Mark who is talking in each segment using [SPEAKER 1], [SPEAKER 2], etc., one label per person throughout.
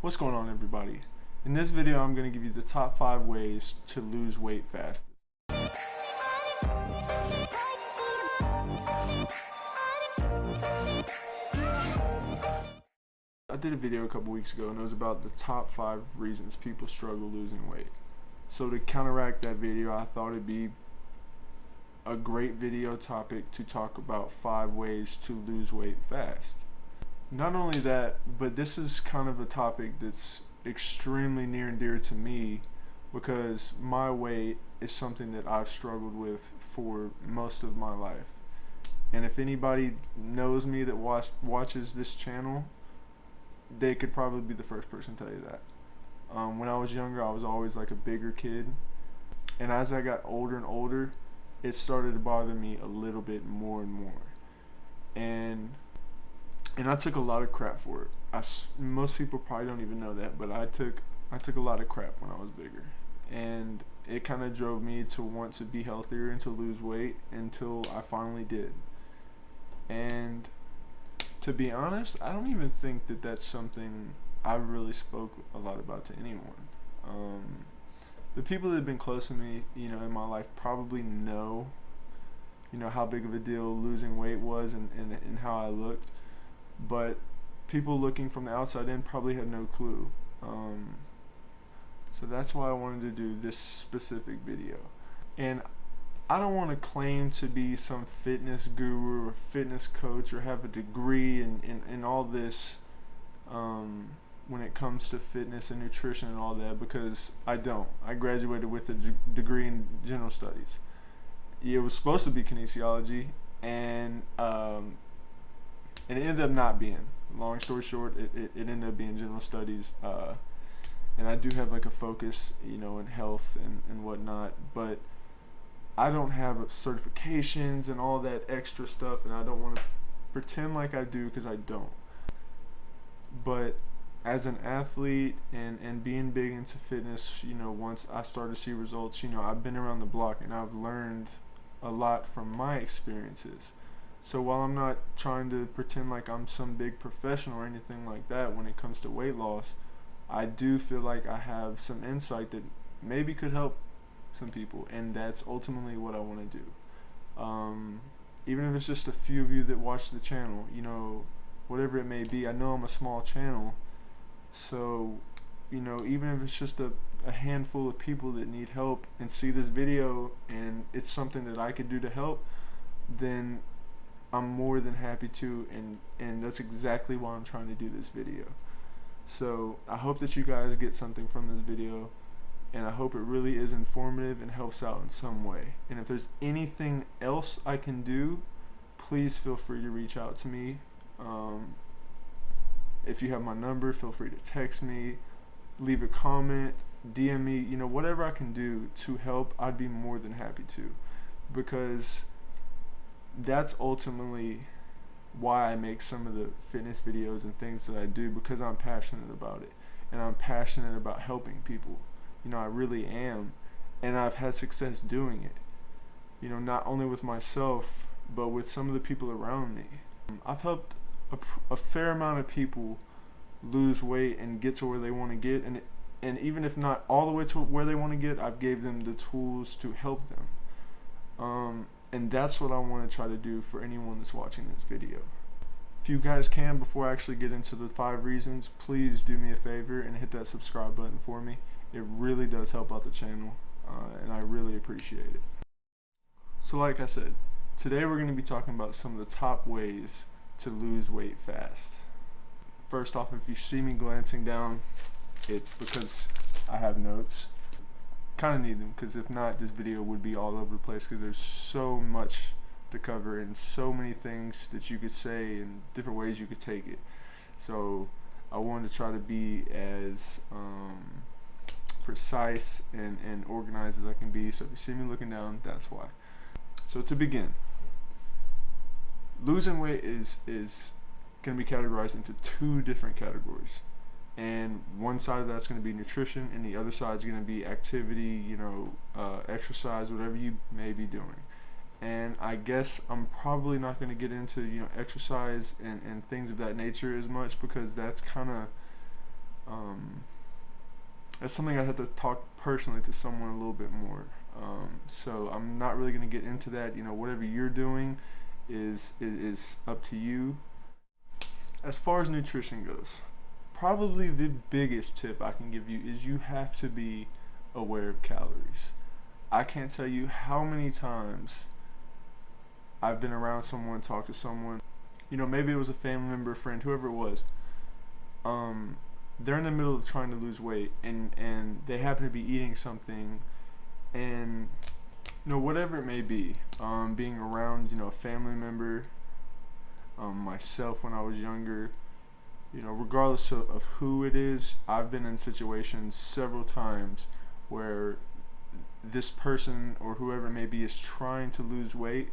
[SPEAKER 1] What's going on, everybody? In this video I'm going to give you the top 5 ways to lose weight fast. I did a video a couple weeks ago and it was about the top 5 reasons people struggle losing weight. So to counteract that video, I thought it'd be a great video topic to talk about 5 ways to lose weight fast. Not only that, but this is kind of a topic that's extremely near and dear to me because my weight is something that I've struggled with for most of my life. And if anybody knows me that watches this channel, they could probably be the first person to tell you that. When I was younger, I was always like a bigger kid. And as I got older and older, it started to bother me a little bit more and more. And I took a lot of crap for it. Most people probably don't even know that, but I took a lot of crap when I was bigger. And it kind of drove me to want to be healthier and to lose weight until I finally did. And to be honest, I don't even think that that's something I really spoke a lot about to anyone. The people that have been close to me, in my life probably know, how big of a deal losing weight was and how I looked. But people looking from the outside in probably had no clue. So that's why I wanted to do this specific video. And I don't want to claim to be some fitness guru or fitness coach or have a degree in all this when it comes to fitness and nutrition and all that, because I don't. I graduated with a degree in general studies. It was supposed to be kinesiology, and it ended up not being. Long story short, it ended up being general studies. And I do have like a focus, in health and whatnot, but I don't have certifications and all that extra stuff, and I don't want to pretend like I do because I don't. But as an athlete and being big into fitness, once I started to see results, I've been around the block and I've learned a lot from my experiences. So while I'm not trying to pretend like I'm some big professional or anything like that when it comes to weight loss, I do feel like I have some insight that maybe could help some people, and that's ultimately what I want to do. Even if it's just a few of you that watch the channel, whatever it may be. I know I'm a small channel, so even if it's just a handful of people that need help and see this video and it's something that I could do to help, then I'm more than happy to, and that's exactly why I'm trying to do this video. So I hope that you guys get something from this video, and I hope it really is informative and helps out in some way. And if there's anything else I can do, please feel free to reach out to me. If you have my number, feel free to text me, leave a comment, DM me, whatever I can do to help, I'd be more than happy to, because that's ultimately why I make some of the fitness videos and things that I do, because I'm passionate about it, and I'm passionate about helping people. I really am, and I've had success doing it, not only with myself, but with some of the people around me. I've helped a fair amount of people lose weight and get to where they want to get, and even if not all the way to where they want to get, I've gave them the tools to help them. And that's what I want to try to do for anyone that's watching this video. If you guys can, before I actually get into the 5 reasons, please do me a favor and hit that subscribe button for me. It really does help out the channel, and I really appreciate it. So like I said, today we're going to be talking about some of the top ways to lose weight fast. First off, if you see me glancing down, it's because I have notes. Kind of need them, because if not, this video would be all over the place, because there's so much to cover and so many things that you could say and different ways you could take it. So I wanted to try to be as precise and organized as I can be. So if you see me looking down, that's why. So to begin, losing weight is going to be categorized into 2 different categories. And one side of that's going to be nutrition, and the other side is going to be activity, exercise, whatever you may be doing. And I guess I'm probably not going to get into exercise and things of that nature as much, because that's kind of that's something I have to talk personally to someone a little bit more. So I'm not really going to get into that. Whatever you're doing is up to you. As far as nutrition goes, probably the biggest tip I can give you is you have to be aware of calories. I can't tell you how many times I've been around someone, talked to someone, maybe it was a family member, friend, whoever it was. They're in the middle of trying to lose weight, and they happen to be eating something, and whatever it may be, being around a family member, myself when I was younger, regardless of who it is, I've been in situations several times where this person or whoever it may be is trying to lose weight,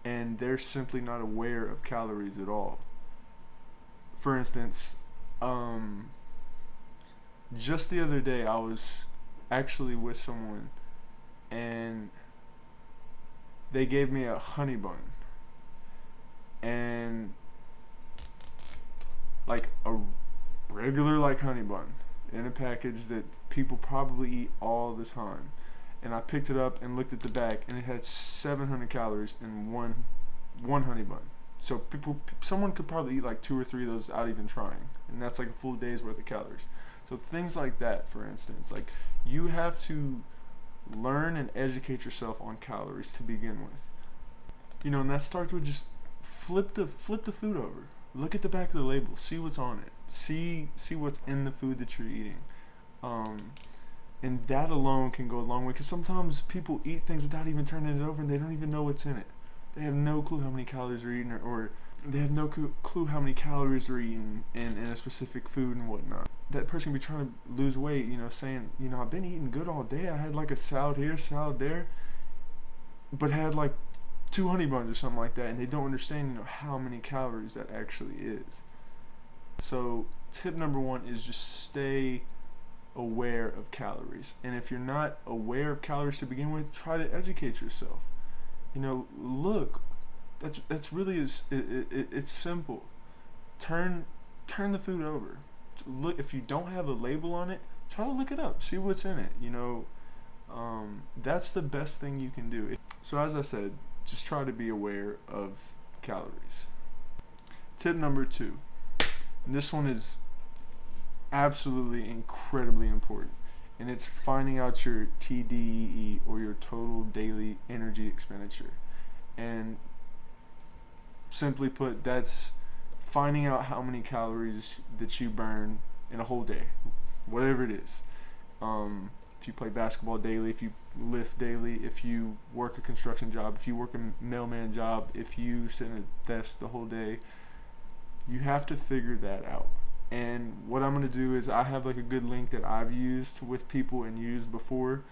[SPEAKER 1] and they're simply not aware of calories at all. For instance, just the other day I was actually with someone, and they gave me a honey bun, and like a regular honey bun in a package that people probably eat all the time. And I picked it up and looked at the back, and it had 700 calories in one honey bun. So someone could probably eat like 2 or 3 of those without even trying, and that's like a full day's worth of calories. So things like that, for instance, like you have to learn and educate yourself on calories to begin with. And that starts with just flip the food over. Look at the back of the label. See what's on it. See what's in the food that you're eating. And that alone can go a long way, because sometimes people eat things without even turning it over, and they don't even know what's in it. They have no clue how many calories they're eating, or they have no clue how many calories they're eating in a specific food and whatnot. That person can be trying to lose weight, saying, I've been eating good all day. I had like a salad here, salad there, but had like 2 honey buns or something like that, and they don't understand, how many calories that actually is. So tip number 1 is just stay aware of calories. And if you're not aware of calories to begin with, try to educate yourself. Look, that's really it's simple. Turn the food over. Look, if you don't have a label on it, try to look it up, see what's in it. That's the best thing you can do. So as I said, just try to be aware of calories. Tip number 2, and this one is absolutely incredibly important, and it's finding out your TDEE, or your total daily energy expenditure. And simply put, that's finding out how many calories that you burn in a whole day, whatever it is. If you play basketball daily, if you lift daily, if you work a construction job, if you work a mailman job, if you sit at a desk the whole day, you have to figure that out. And what I'm going to do is I have like a good link that I've used with people and used before,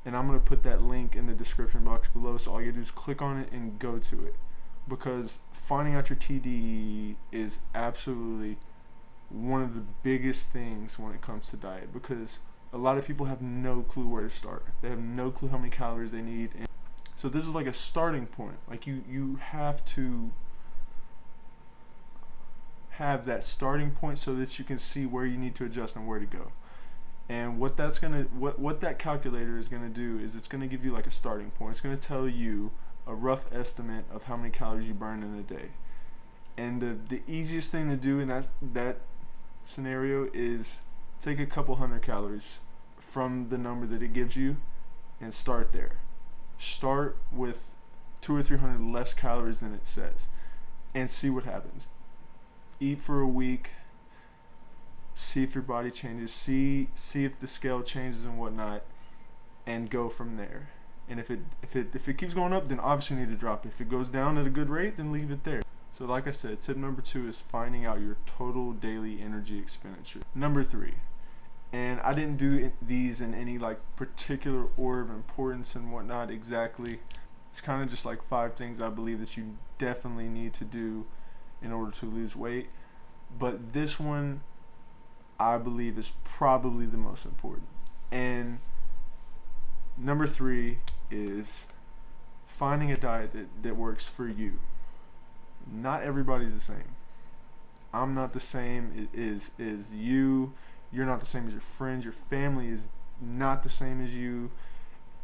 [SPEAKER 1] and I'm going to put that link in the description box below, so all you do is click on it and go to it, because finding out your TDEE is absolutely one of the biggest things when it comes to diet, because a lot of people have no clue where to start. They have no clue how many calories they need, and so this is like a starting point. Like you have to have that starting point so that you can see where you need to adjust and where to go. And what that calculator is gonna do is it's gonna give you like a starting point. It's gonna tell you a rough estimate of how many calories you burn in a day. And the easiest thing to do in that scenario is take a couple hundred calories from the number that it gives you and start there. Start with 200 or 300 less calories than it says, and see what happens. Eat for a week, see if your body changes, see if the scale changes and whatnot, and go from there. And if it keeps going up, then obviously you need to drop it. If it goes down at a good rate, then leave it there. So like I said, tip number 2 is finding out your total daily energy expenditure. Number 3, and I didn't do these in any like particular order of importance and whatnot exactly. It's kind of just like 5 things I believe that you definitely need to do in order to lose weight. But this one, I believe, is probably the most important. And number 3 is finding a diet that works for you. Not everybody's the same. I'm not the same as you. You're not the same as your friends. Your family is not the same as you.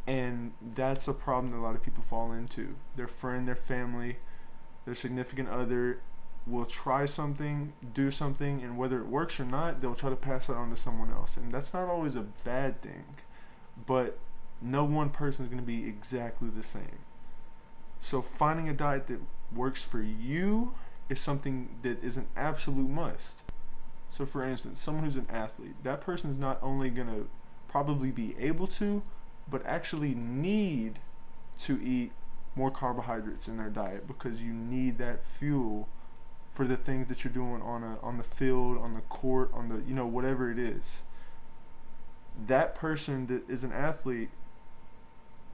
[SPEAKER 1] And that's a problem that a lot of people fall into. Their friend, their family, their significant other will try something, do something, and whether it works or not, they'll try to pass it on to someone else. And that's not always a bad thing, but no one person is going to be exactly the same. So finding a diet that works for you is something that is an absolute must. So for instance, someone who's an athlete, that person is not only going to probably be able to, but actually need to eat more carbohydrates in their diet, because you need that fuel for the things that you're doing on the field, on the court, on the, you know, whatever it is. That person that is an athlete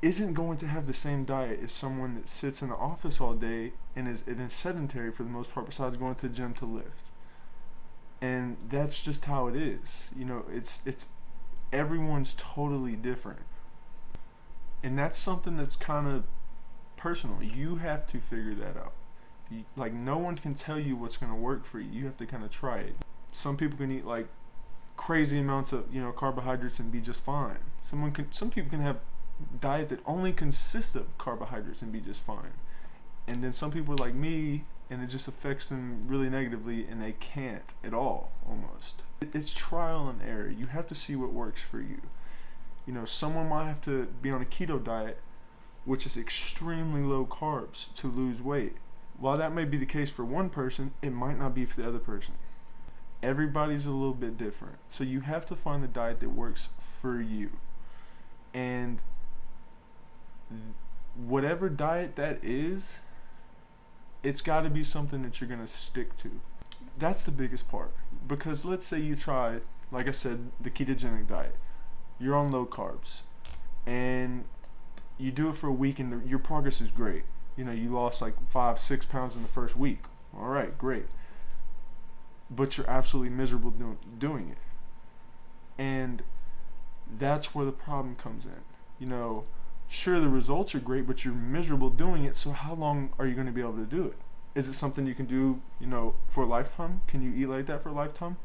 [SPEAKER 1] isn't going to have the same diet as someone that sits in the office all day and is sedentary for the most part, besides going to the gym to lift. And that's just how it is. You know, it's everyone's totally different. And that's something that's kind of personal. You have to figure that out. Like, no one can tell you what's going to work for you. You have to kind of try it. Some people can eat like crazy amounts of, you know, carbohydrates and be just fine. Some people can have diets that only consist of carbohydrates and be just fine. And then some people are like me, and it just affects them really negatively, and they can't at all, almost. It's trial and error. You have to see what works for you. You know, someone might have to be on a keto diet, which is extremely low carbs, to lose weight. While that may be the case for one person, it might not be for the other person. Everybody's a little bit different. So you have to find the diet that works for you. And whatever diet that is, it's got to be something that you're going to stick to. That's the biggest part. Because let's say you try, like I said, the ketogenic diet. You're on low carbs. And you do it for a week, and your progress is great. You know, you lost like 5-6 pounds in the first week. All right, great. But you're absolutely miserable doing it. And that's where the problem comes in. You know, sure, the results are great, but you're miserable doing it. So how long are you going to be able to do it? Is it something you can do, you know, for a lifetime? Can you eat like that for a lifetime?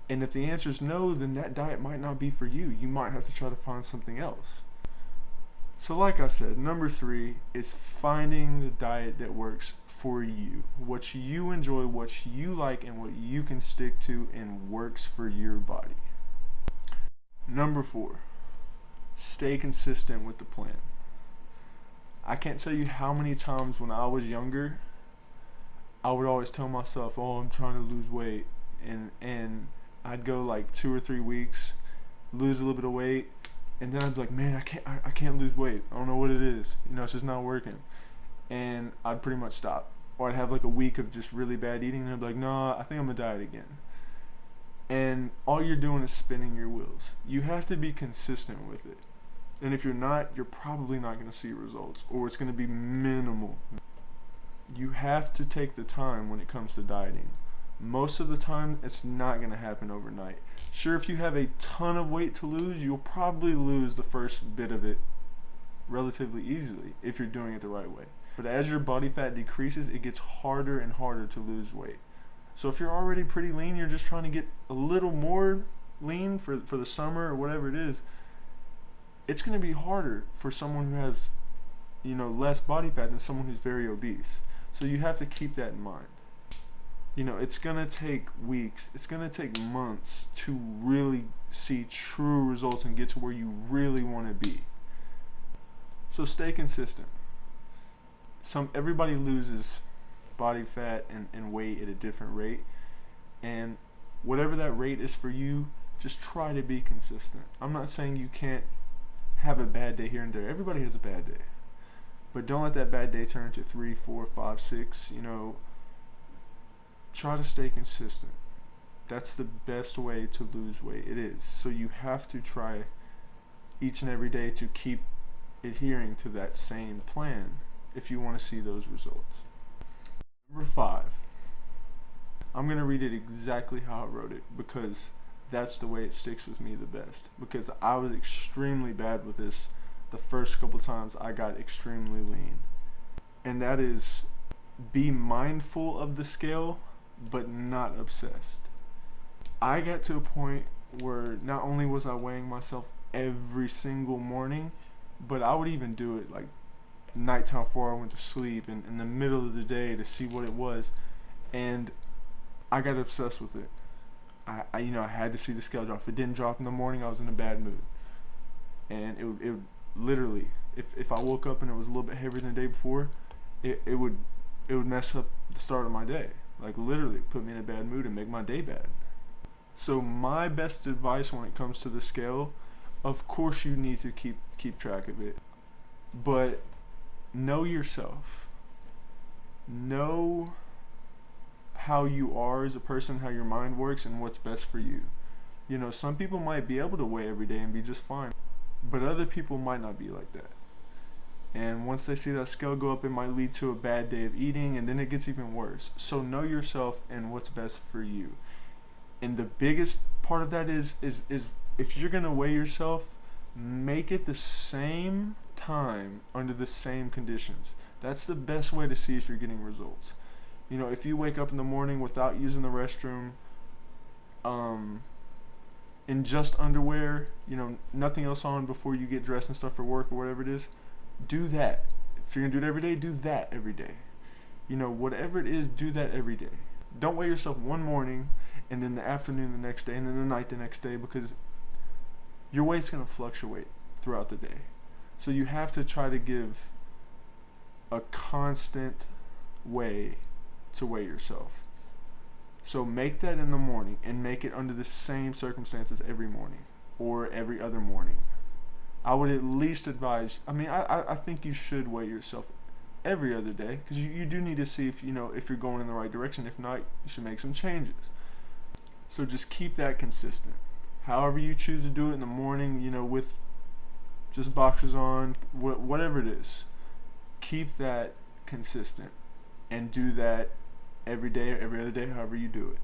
[SPEAKER 1] And if the answer is no, then that diet might not be for you. You might have to try to find something else. So like I said, number 3 is finding the diet that works for you. What you enjoy, what you like, and what you can stick to and works for your body. Number 4, stay consistent with the plan. I can't tell you how many times when I was younger, I would always tell myself, oh, I'm trying to lose weight. And I'd go like 2 or 3 weeks, lose a little bit of weight, and then I'd be like, man, I can't lose weight. I don't know what it is. You know, it's just not working. And I'd pretty much stop. Or I'd have like a week of just really bad eating, and I'd be like, no, I think I'm gonna diet again. And all you're doing is spinning your wheels. You have to be consistent with it. And if you're not, you're probably not gonna see results, or it's gonna be minimal. You have to take the time when it comes to dieting. Most of the time, it's not going to happen overnight. Sure, if you have a ton of weight to lose, you'll probably lose the first bit of it relatively easily if you're doing it the right way. But as your body fat decreases, it gets harder and harder to lose weight. So if you're already pretty lean, you're just trying to get a little more lean for the summer or whatever it is, it's going to be harder for someone who has, you know, less body fat than someone who's very obese. So you have to keep that in mind. You know, it's going to take weeks, it's going to take months to really see true results and get to where you really want to be. So stay consistent. Everybody loses body fat and weight at a different rate. And whatever that rate is for you, just try to be consistent. I'm not saying you can't have a bad day here and there. Everybody has a bad day. But don't let that bad day turn into 3, 4, 5, 6, you know. Try to stay consistent. That's the best way to lose weight. It is. So you have to try each and every day to keep adhering to that same plan if you want to see those results. Number 5. I'm going to read it exactly how I wrote it because that's the way it sticks with me the best. Because I was extremely bad with this the first couple times I got extremely lean. And that is, be mindful of the scale, but not obsessed. I got to a point where not only was I weighing myself every single morning, but I would even do it like nighttime before I went to sleep and in the middle of the day to see what it was. And I got obsessed with it. I had to see the scale drop. If it didn't drop in the morning, I was in a bad mood. And it would literally, if I woke up and it was a little bit heavier than the day before, it would mess up the start of my day. Like literally put me in a bad mood and make my day bad. So my best advice when it comes to the scale, of course you need to keep track of it, but know yourself. Know how you are as a person, how your mind works, and what's best for you. You know, some people might be able to weigh every day and be just fine, but other people might not be like that. And once they see that scale go up, it might lead to a bad day of eating, and then it gets even worse. So know yourself and what's best for you. And the biggest part of that is if you're gonna weigh yourself, make it the same time under the same conditions. That's the best way to see if you're getting results. You know, if you wake up in the morning without using the restroom, in just underwear, you know, nothing else on before you get dressed and stuff for work or whatever it is, do that. If you're gonna do it every day, do that every day. You know, whatever it is, do that every day. Don't weigh yourself one morning and then the afternoon the next day and then the night the next day, because your weight's gonna fluctuate throughout the day. So you have to try to give a constant way to weigh yourself. So make that in the morning and make it under the same circumstances every morning or every other morning. I would at least advise, I think you should weigh yourself every other day, because you do need to see if you're going in the right direction. If not, you should make some changes. So just keep that consistent. However you choose to do it in the morning, with just boxers on, whatever it is, keep that consistent and do that every day or every other day, however you do it.